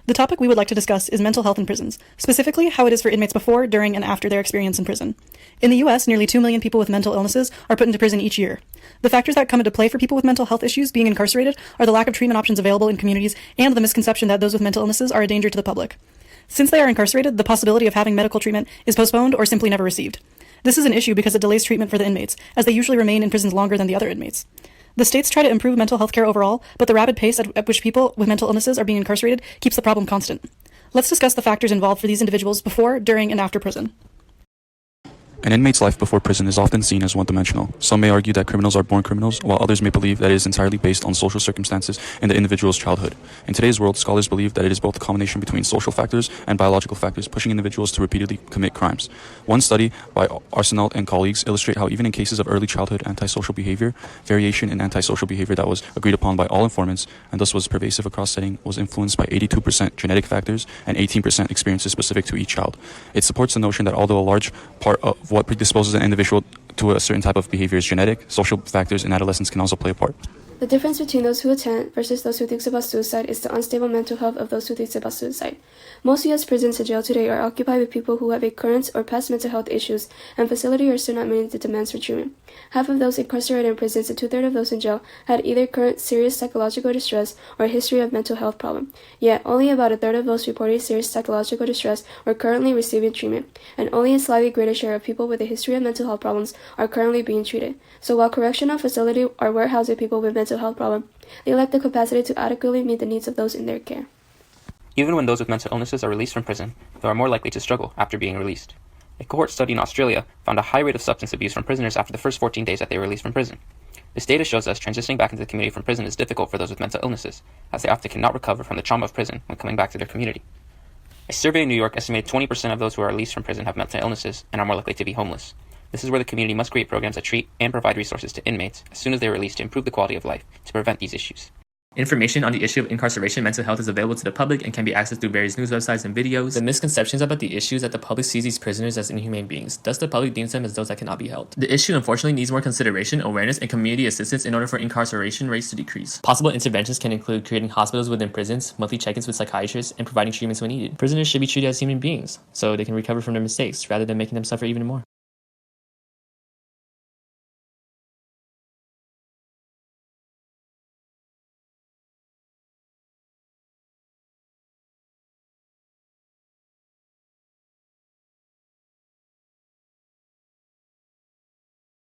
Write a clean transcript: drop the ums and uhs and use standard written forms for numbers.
The topic we would like to discuss is mental health in prisons, specifically how it is for inmates before, during, and after their experience in prison. In the US, nearly 2 million people with mental illnesses are put into prison each year. The factors that come into play for people with mental health issues being incarcerated are the lack of treatment options available in communities and the misconception that those with mental illnesses are a danger to the public. Since they are incarcerated, the possibility of having medical treatment is postponed or simply never received. This is an issue because it delays treatment for the inmates, as they usually remain in prisons longer than the other inmates. The states try to improve mental health care overall, but the rapid pace at which people with mental illnesses are being incarcerated keeps the problem constant. Let's discuss the factors involved for these individuals before, during, and after prison. An inmate's life before prison is often seen as one-dimensional. Some may argue that criminals are born criminals, while others may believe that it is entirely based on social circumstances in the individual's childhood. In today's world, scholars believe that it is both a combination between social factors and biological factors pushing individuals to repeatedly commit crimes. One study by Arsenault and colleagues illustrate how even in cases of early childhood antisocial behavior, variation in antisocial behavior that was agreed upon by all informants and thus was pervasive across setting was influenced by 82% genetic factors and 18% experiences specific to each child. It supports the notion that although a large part of what predisposes an individual to a certain type of behavior is genetic, social factors in adolescence can also play a part. The difference between those who attend versus those who think about suicide is the unstable mental health of those who think about suicide. Most U.S. prisons and jails today are occupied with people who have a current or past mental health issues, and facility are still not meeting the demands for treatment. Half of those incarcerated in prisons and two-thirds of those in jail had either current serious psychological distress or a history of mental health problem. Yet, only about a third of those reporting serious psychological distress were currently receiving treatment, and only a slightly greater share of people with a history of mental health problems are currently being treated. So while correctional facilities are warehousing people with mental health problems, they lack the capacity to adequately meet the needs of those in their care. Even when those with mental illnesses are released from prison, they are more likely to struggle after being released. A cohort study in Australia found a high rate of substance abuse from prisoners after the first 14 days that they were released from prison. This data shows us transitioning back into the community from prison is difficult for those with mental illnesses, as they often cannot recover from the trauma of prison when coming back to their community. A survey in New York estimated 20% of those who are released from prison have mental illnesses and are more likely to be homeless. This is where the community must create programs that treat and provide resources to inmates as soon as they are released to improve the quality of life to prevent these issues. Information on the issue of incarceration mental health is available to the public and can be accessed through various news websites and videos. The misconceptions about the issue is that the public sees these prisoners as inhumane beings, thus the public deems them as those that cannot be held. The issue unfortunately needs more consideration, awareness, and community assistance in order for incarceration rates to decrease. Possible interventions can include creating hospitals within prisons, monthly check-ins with psychiatrists, and providing treatments when needed. Prisoners should be treated as human beings, so they can recover from their mistakes, rather than making them suffer even more.